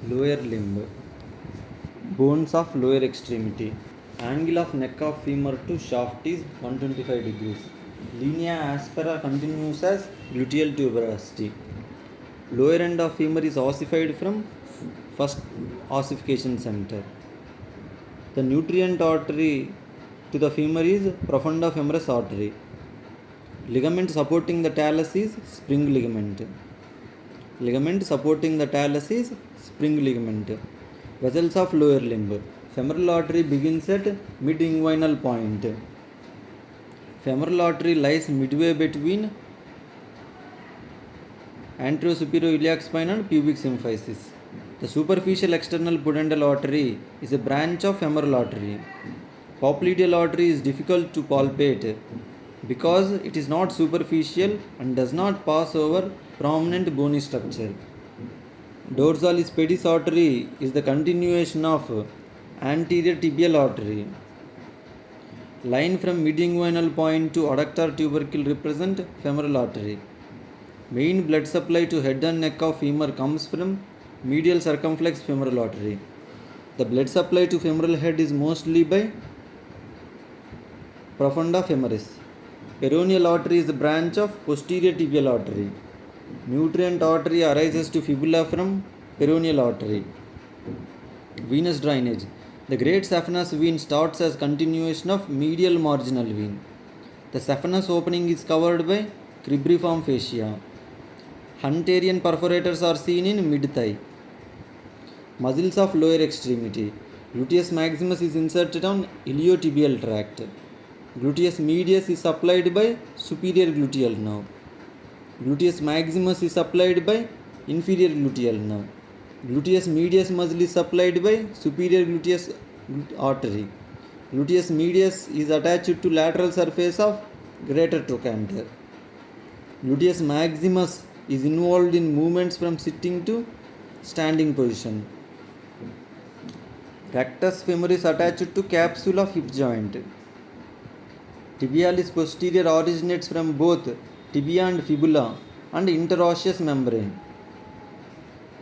Lower limb. Bones of lower extremity. Angle of neck of femur to shaft is 125 degrees. Linea aspera continues as gluteal tuberosity. Lower end of femur is ossified from first ossification center. The nutrient artery to the femur is profunda femoris artery. Ligament supporting the talus is spring ligament. Ligament supporting the talus is spring ligament. Vessels of lower limb. Femoral artery begins at mid-inguinal point. Femoral artery lies midway between anterosuperior spine and pubic symphysis. The superficial external pudendal artery is a branch of femoral artery. Popliteal artery is difficult to palpate because it is not superficial and does not pass over prominent bony structure. Dorsalis pedis artery is the continuation of anterior tibial artery. Line from mid-inguinal point to adductor tubercle represent femoral artery. Main blood supply to head and neck of femur comes from medial circumflex femoral artery. The blood supply to femoral head is mostly by profunda femoris. Peroneal artery is the branch of posterior tibial artery. Nutrient artery arises to fibula from peroneal artery. Venous drainage. The great saphenous vein starts as continuation of medial marginal vein. The saphenous opening is covered by cribriform fascia. Hunterian perforators are seen in mid-thigh. Muscles of lower extremity. Gluteus maximus is inserted on iliotibial tract. Gluteus medius is supplied by superior gluteal nerve. Gluteus maximus is supplied by inferior gluteal nerve. Gluteus medius muscle is supplied by superior gluteus artery. Gluteus medius is attached to lateral surface of greater trochanter. Gluteus maximus is involved in movements from sitting to standing position. Rectus femoris attached to capsule of hip joint. Tibialis posterior originates from both tibia and fibula and interosseous membrane.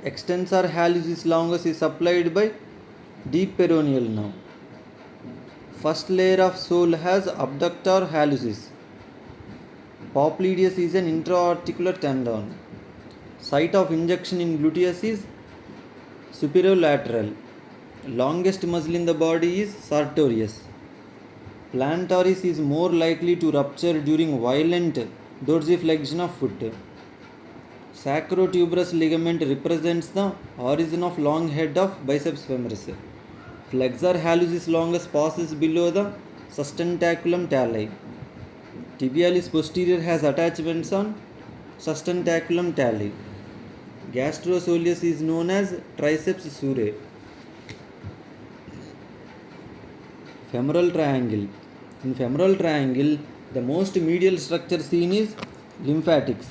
Extensor hallucis longus is supplied by deep peroneal nerve. First layer of sole has abductor hallucis. Popliteus is an intra-articular tendon. Site of injection in gluteus is superolateral. Longest muscle in the body is sartorius. Plantaris is more likely to rupture during violent dorsiflexion of foot. Sacrotuberous ligament represents the origin of long head of biceps femoris. Flexor hallucis longus passes below the sustentaculum tali. Tibialis posterior has attachments on sustentaculum tali. Gastrosoleus is known as triceps surae. Femoral triangle. In femoral triangle, the most medial structure seen is lymphatics.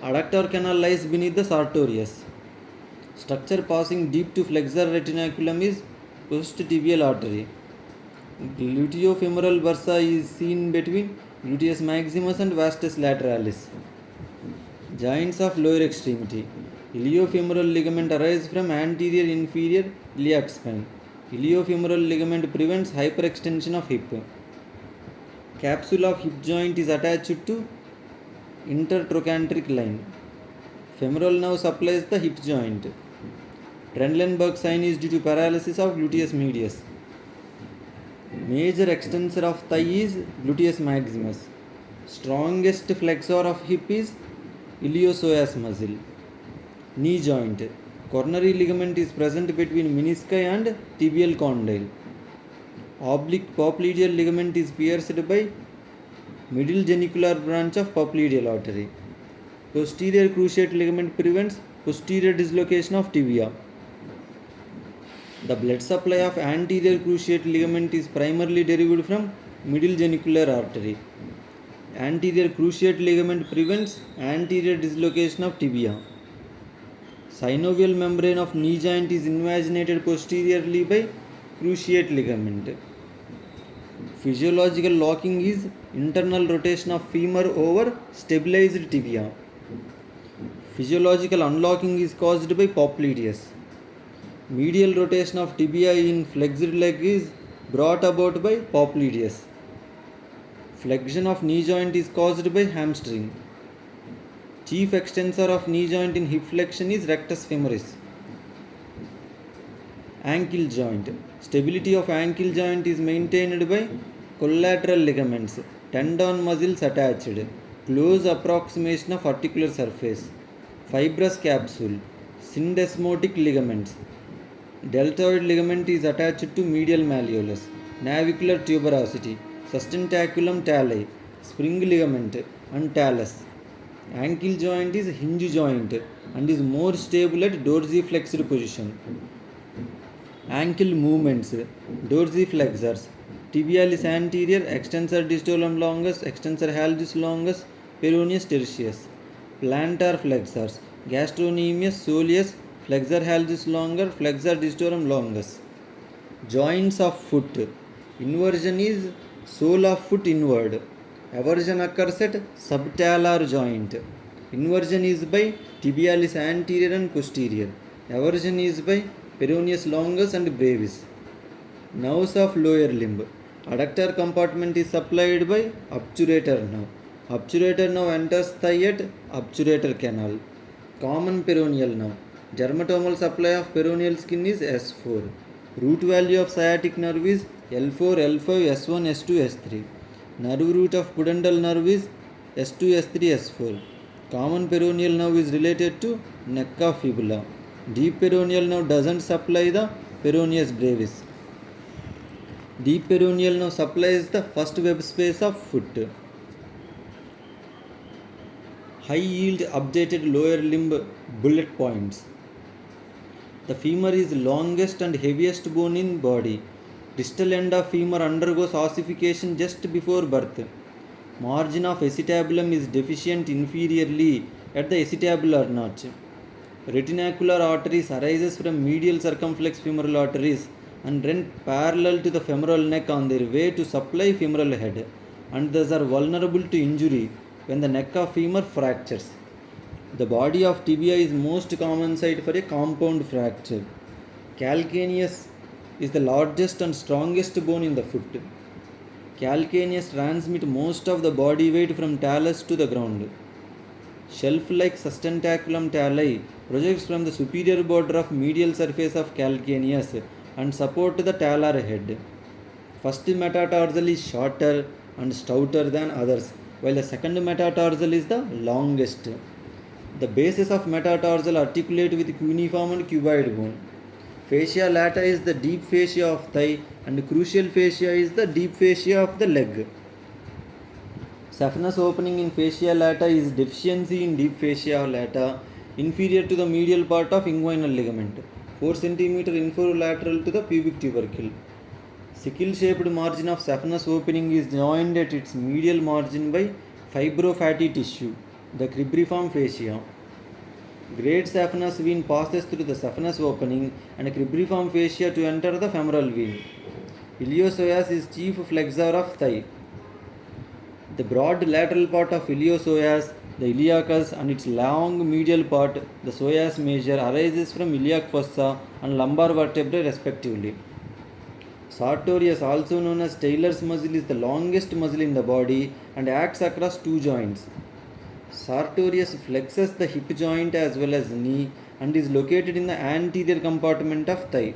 Adductor canal lies beneath the sartorius. Structure passing deep to flexor retinaculum is posttibial artery. Gluteofemoral bursa is seen between gluteus maximus and vastus lateralis. Joints of lower extremity. Iliofemoral ligament arises from anterior inferior iliac spine. Iliofemoral ligament prevents hyperextension of hip. Capsule of hip joint is attached to intertrochanteric line. Femoral nerve supplies the hip joint. Trendelenburg sign is due to paralysis of gluteus medius. Major extensor of thigh is gluteus maximus. Strongest flexor of hip is iliopsoas muscle. Knee joint. Coronary ligament is present between menisci and tibial condyle. Oblique popliteal ligament is pierced by middle genicular branch of popliteal artery. Posterior cruciate ligament prevents posterior dislocation of tibia. The blood supply of anterior cruciate ligament is primarily derived from middle genicular artery. Anterior cruciate ligament prevents anterior dislocation of tibia. Synovial membrane of knee joint is invaginated posteriorly by cruciate ligament. Physiological locking is internal rotation of femur over stabilized tibia. Physiological unlocking is caused by popliteus. Medial rotation of tibia in flexed leg is brought about by popliteus. Flexion of knee joint is caused by hamstring. Chief extensor of knee joint in hip flexion is rectus femoris. Ankle joint. Stability of ankle joint is maintained by collateral ligaments, tendon muscles attached, close approximation of articular surface, fibrous capsule, syndesmotic ligaments. Deltoid ligament is attached to medial malleolus, navicular tuberosity, sustentaculum tali, spring ligament, and talus. Ankle joint is hinge joint and is more stable at dorsiflexed position. Ankle movements, dorsiflexors, tibialis anterior, extensor digitorum longus, extensor hallucis longus, peroneus tertius. Plantar flexors, gastrocnemius, soleus, flexor hallucis longus, flexor digitorum longus. Joints of foot. Inversion is sole of foot inward. Eversion occurs at subtalar joint. Inversion is by tibialis anterior and posterior. Eversion is by peroneus longus and brevis. Nerves of lower limb. Adductor compartment is supplied by obturator nerve. Obturator nerve enters thigh at obturator canal. Common peroneal nerve. Dermatomal supply of peroneal skin is S4. Root value of sciatic nerve is L4, L5, S1, S2, S3. Nerve root of pudendal nerve is S2, S3, S4. Common peroneal nerve is related to neck of fibula. Deep peroneal nerve doesn't supply the peroneus brevis. Deep peroneal nerve supplies the first web space of foot. High yield updated lower limb bullet points. The femur is longest and heaviest bone in body. Distal end of femur undergoes ossification just before birth. Margin of acetabulum is deficient inferiorly at the acetabular notch. Retinacular arteries arises from medial circumflex femoral arteries and run parallel to the femoral neck on their way to supply femoral head, and thus are vulnerable to injury when the neck of femur fractures. The body of tibia is most common site for a compound fracture. Calcaneus is the largest and strongest bone in the foot. Calcaneus transmit most of the body weight from talus to the ground. Shelf-like sustentaculum tali projects from the superior border of medial surface of calcaneus and support the talar head. First metatarsal is shorter and stouter than others, while the second metatarsal is the longest. The bases of metatarsal articulate with cuneiform and cuboid bone. Fascia lata is the deep fascia of thigh and crucial fascia is the deep fascia of the leg. Saphenous opening in fascia lata is deficiency in deep fascia lata inferior to the medial part of inguinal ligament, 4 cm infralateral to the pubic tubercle. Sickle shaped margin of saphenous opening is joined at its medial margin by fibrofatty tissue, the cribriform fascia. Great saphenous vein passes through the saphenous opening and cribriform fascia to enter the femoral vein. Iliopsoas is chief flexor of thigh. The broad lateral part of iliopsoas, the iliacus, and its long medial part, the psoas major, arises from iliac fossa and lumbar vertebrae respectively. Sartorius, also known as Taylor's muscle, is the longest muscle in the body and acts across two joints. Sartorius flexes the hip joint as well as knee and is located in the anterior compartment of thigh.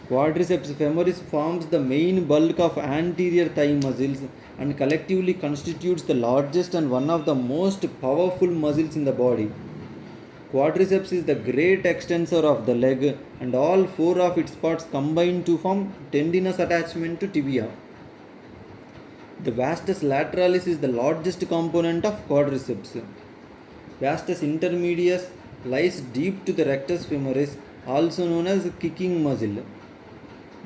Quadriceps femoris forms the main bulk of anterior thigh muscles and collectively constitutes the largest and one of the most powerful muscles in the body. Quadriceps is the great extensor of the leg and all four of its parts combine to form tendinous attachment to tibia. The vastus lateralis is the largest component of quadriceps. Vastus intermedius lies deep to the rectus femoris, also known as kicking muscle.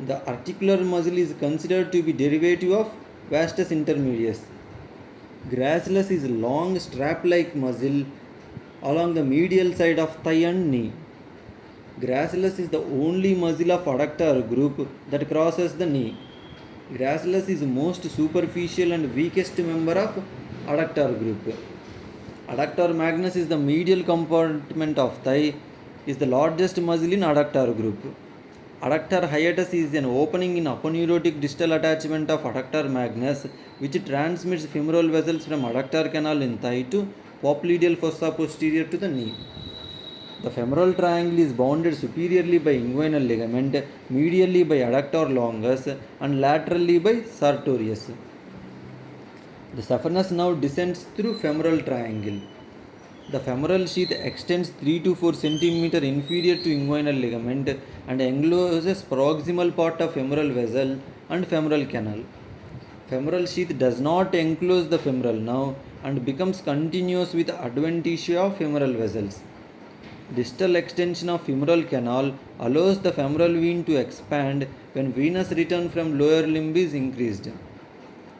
The articular muscle is considered to be derivative of vastus intermedius. Gracilis is long strap-like muscle along the medial side of thigh and knee. Gracilis is the only muscle of adductor group that crosses the knee. Gracilis is most superficial and weakest member of adductor group. Adductor magnus is the medial compartment of thigh is the largest muscle in adductor group. Adductor hiatus is an opening in aponeurotic distal attachment of adductor magnus which transmits femoral vessels from adductor canal in thigh to popliteal fossa posterior to the knee. The femoral triangle is bounded superiorly by inguinal ligament, medially by adductor longus, and laterally by sartorius. The saphenous nerve descends through femoral triangle. The femoral sheath extends 3 to 4 cm inferior to inguinal ligament and encloses proximal part of femoral vessel and femoral canal. Femoral sheath does not enclose the femoral nerve and becomes continuous with adventitia of femoral vessels. Distal extension of femoral canal allows the femoral vein to expand when venous return from lower limb is increased.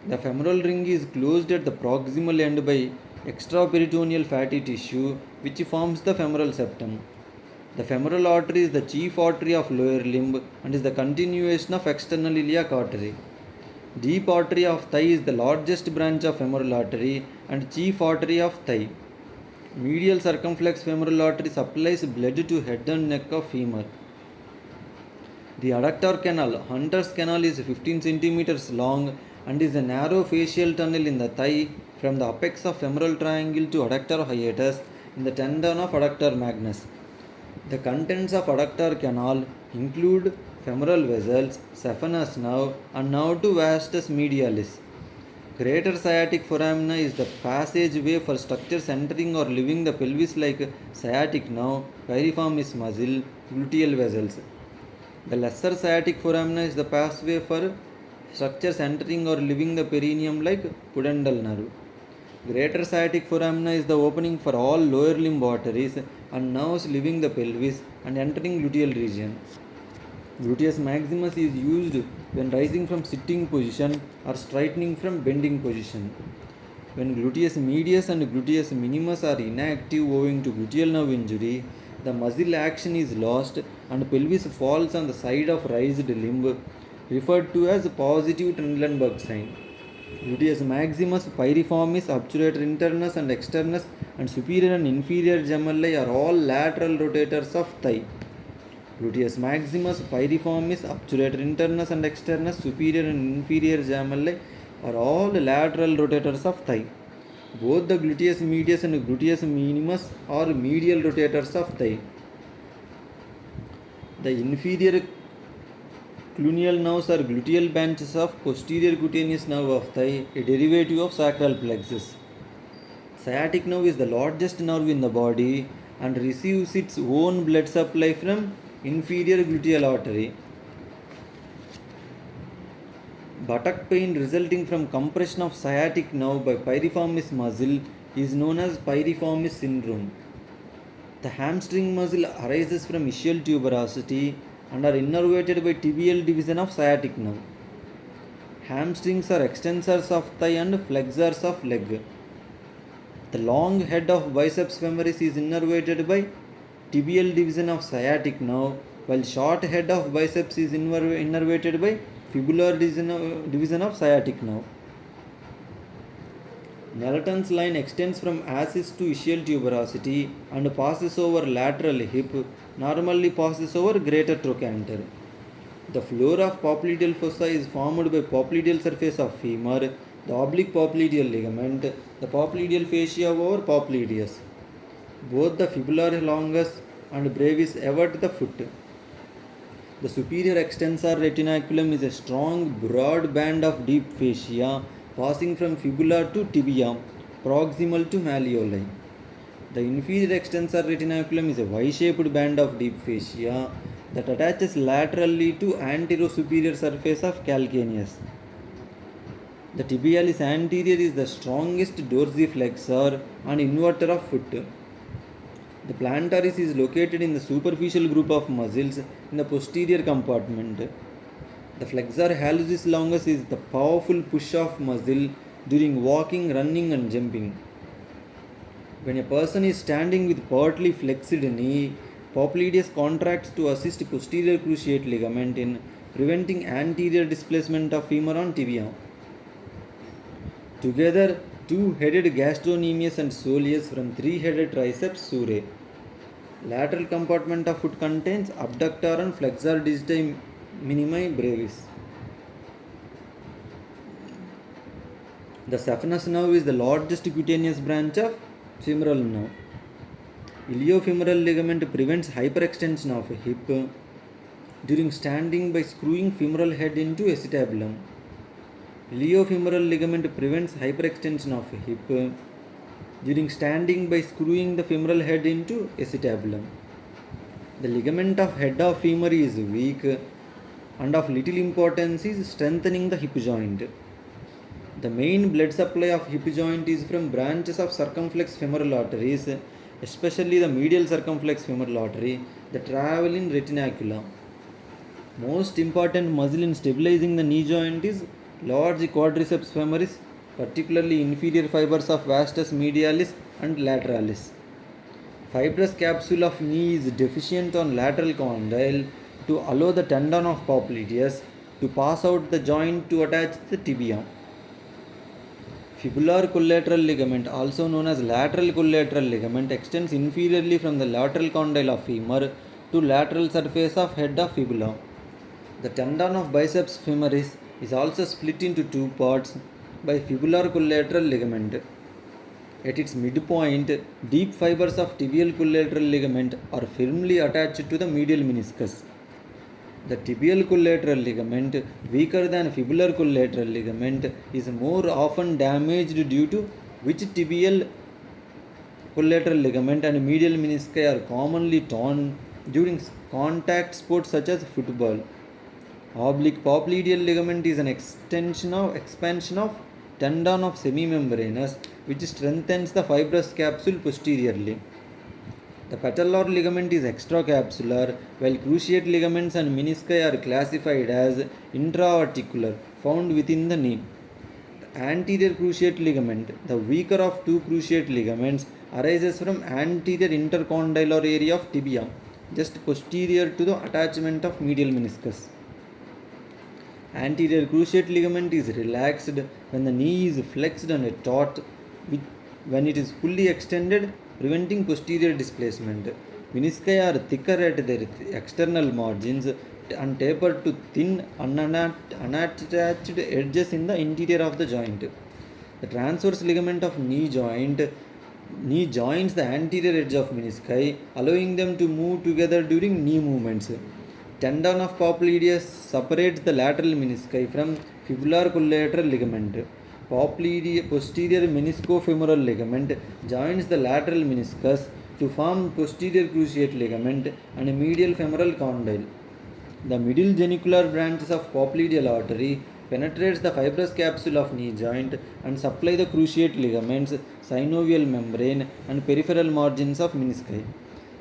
The femoral ring is closed at the proximal end by extraperitoneal fatty tissue which forms the femoral septum. The femoral artery is the chief artery of lower limb and is the continuation of external iliac artery. Deep artery of thigh is the largest branch of femoral artery and chief artery of thigh. Medial circumflex femoral artery supplies blood to head and neck of femur. The adductor canal, Hunter's canal, is 15 cm long and is a narrow fascial tunnel in the thigh from the apex of femoral triangle to adductor hiatus in the tendon of adductor magnus. The contents of adductor canal include femoral vessels, saphenous nerve, and nerve to vastus medialis. Greater sciatic foramina is the passageway for structures entering or leaving the pelvis like sciatic nerve, piriformis muscle, gluteal vessels. The lesser sciatic foramina is the passageway for structures entering or leaving the perineum like pudendal nerve. Greater sciatic foramina is the opening for all lower limb arteries and nerves leaving the pelvis and entering gluteal region. Gluteus maximus is used when rising from sitting position or straightening from bending position. When gluteus medius and gluteus minimus are inactive owing to gluteal nerve injury, the muscle action is lost and pelvis falls on the side of raised limb, referred to as positive Trendelenburg sign. Gluteus maximus, piriformis, obturator internus and externus, and superior and inferior gemellae are all lateral rotators of thigh. Gluteus maximus, piriformis, obturator internus and externus, superior and inferior gemellae are all lateral rotators of thigh. Both the gluteus medius and gluteus minimus are medial rotators of thigh. The inferior cluneal nerves are gluteal branches of posterior cutaneous nerve of thigh, a derivative of sacral plexus. Sciatic nerve is the largest nerve in the body and receives its own blood supply from inferior gluteal artery. Buttock pain resulting from compression of sciatic nerve by piriformis muscle is known as piriformis syndrome. The hamstring muscle arises from ischial tuberosity and are innervated by tibial division of sciatic nerve. Hamstrings are extensors of thigh and flexors of leg. The long head of biceps femoris is innervated by tibial division of sciatic nerve, while short head of biceps is innervated by fibular division of sciatic nerve. Nelaton's line extends from axis to ischial tuberosity and passes over lateral hip, normally passes over greater trochanter. The floor of popliteal fossa is formed by popliteal surface of femur, the oblique popliteal ligament, the popliteal fascia over popliteus. Both the fibula longus and brevis avert the foot. The superior extensor retinaculum is a strong, broad band of deep fascia passing from fibula to tibia, proximal to malleoli. The inferior extensor retinaculum is a Y-shaped band of deep fascia that attaches laterally to antero-superior surface of calcaneus. The tibialis anterior is the strongest dorsiflexor and inverter of foot. The plantaris is located in the superficial group of muscles in the posterior compartment. The flexor hallucis longus is the powerful push-off muscle during walking, running and jumping. When a person is standing with partly flexed knee, popliteus contracts to assist posterior cruciate ligament in preventing anterior displacement of femur on tibia. Together, two-headed gastrocnemius and soleus from three-headed triceps surae. Lateral compartment of foot contains abductor and flexor digiti minimi brevis. The saphenous nerve is the largest cutaneous branch of femoral nerve. Iliofemoral ligament prevents hyperextension of hip during standing by screwing femoral head into acetabulum. Iliofemoral ligament prevents hyperextension of hip during standing by screwing the femoral head into acetabulum. The ligament of head of femur is weak and of little importance is strengthening the hip joint. The main blood supply of hip joint is from branches of circumflex femoral arteries, especially the medial circumflex femoral artery that travel in retinacula. Most important muscle in stabilizing the knee joint is large quadriceps femoris, particularly inferior fibers of vastus medialis and lateralis. Fibrous capsule of knee is deficient on lateral condyle to allow the tendon of popliteus to pass out the joint to attach the tibia. Fibular collateral ligament, also known as lateral collateral ligament, extends inferiorly from the lateral condyle of femur to lateral surface of head of fibula. The tendon of biceps femoris is also split into two parts by fibular collateral ligament. At its midpoint, deep fibers of tibial collateral ligament are firmly attached to the medial meniscus. The tibial collateral ligament, weaker than fibular collateral ligament, is more often damaged, due to which tibial collateral ligament and medial menisci are commonly torn during contact sports such as football. Oblique popliteal ligament is an expansion of tendon of semimembranous which strengthens the fibrous capsule posteriorly. The patellar ligament is extracapsular, while cruciate ligaments and menisci are classified as intra-articular, found within the knee. The anterior cruciate ligament, the weaker of two cruciate ligaments, arises from anterior intercondylar area of tibia, just posterior to the attachment of medial meniscus. Anterior cruciate ligament is relaxed when the knee is flexed and taut, when it is fully extended, preventing posterior displacement. Menisci are thicker at their external margins and taper to thin, unattached edges in the interior of the joint. The transverse ligament of knee joins the anterior edge of menisci, allowing them to move together during knee movements. Tendon of popliteus separates the lateral menisci from fibular collateral ligament. Posterior meniscofemoral ligament joins the lateral meniscus to form posterior cruciate ligament and medial femoral condyle. The middle genicular branches of popliteal artery penetrates the fibrous capsule of knee joint and supply the cruciate ligaments, synovial membrane and peripheral margins of menisci.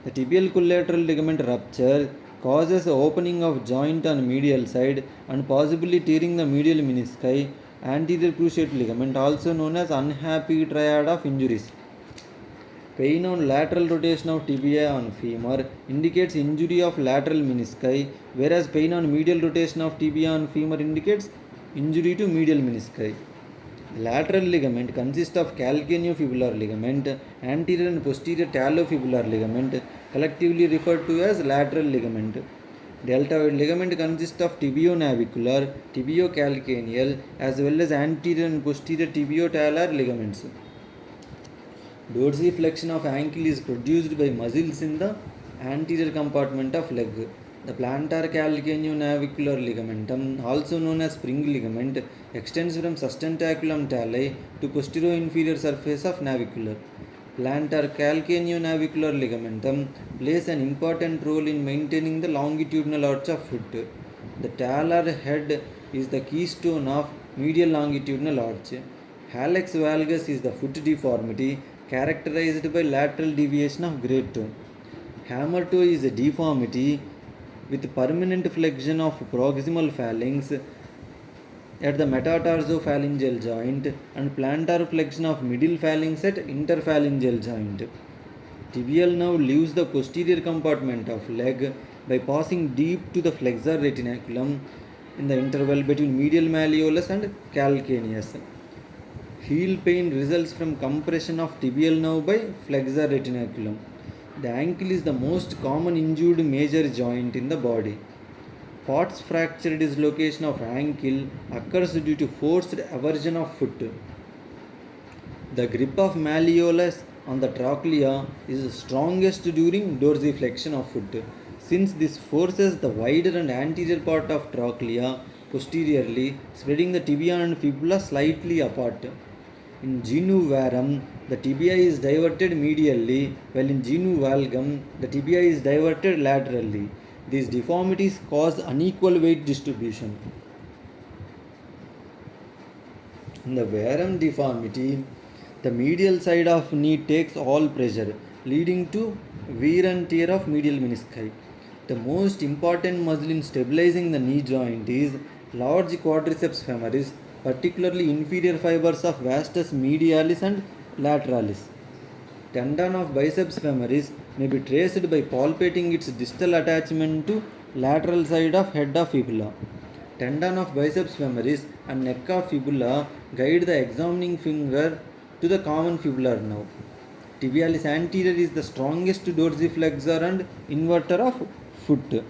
The tibial collateral ligament rupture causes opening of joint on medial side and possibly tearing the medial menisci. Anterior cruciate ligament, also known as unhappy triad of injuries. Pain on lateral rotation of tibia on femur indicates injury of lateral menisci, whereas pain on medial rotation of tibia on femur indicates injury to medial menisci. Lateral ligament consists of calcaneofibular ligament, anterior and posterior talofibular ligament, collectively referred to as lateral ligament. Deltoid ligament consists of tibionavicular, tibiocalcaneal, as well as anterior and posterior tibiotalar ligaments. Dorsiflexion of ankle is produced by muscles in the anterior compartment of leg. The plantar calcaneonavicular ligamentum, also known as spring ligament, extends from sustentaculum tali to posterior-inferior surface of navicular. Plantar calcaneonavicular ligamentum plays an important role in maintaining the longitudinal arch of foot. The talar head is the keystone of medial longitudinal arch. Hallux valgus is the foot deformity characterized by lateral deviation of great toe. Hammer toe is a deformity with permanent flexion of proximal phalanx at the metatarsophalangeal joint and plantar flexion of middle phalanx at interphalangeal joint. Tibial nerve leaves the posterior compartment of leg by passing deep to the flexor retinaculum in the interval between medial malleolus and calcaneus. Heel pain results from compression of tibial nerve by flexor retinaculum. The ankle is the most common injured major joint in the body. Potts fracture dislocation of ankle occurs due to forced eversion of foot. The grip of malleolus on the trochlea is strongest during dorsiflexion of foot, since this forces the wider and anterior part of trochlea posteriorly, spreading the tibia and fibula slightly apart. In genu varum, the tibia is diverted medially, while in genu valgum, the tibia is diverted laterally. These deformities cause unequal weight distribution. In the varum deformity, the medial side of knee takes all pressure, leading to wear and tear of medial menisci. The most important muscle in stabilizing the knee joint is large quadriceps femoris, particularly inferior fibers of vastus medialis and lateralis. Tendon of biceps femoris may be traced by palpating its distal attachment to lateral side of head of fibula. Tendon of biceps femoris and neck of fibula guide the examining finger to the common fibular nerve. Tibialis anterior is the strongest dorsiflexor and inverter of foot.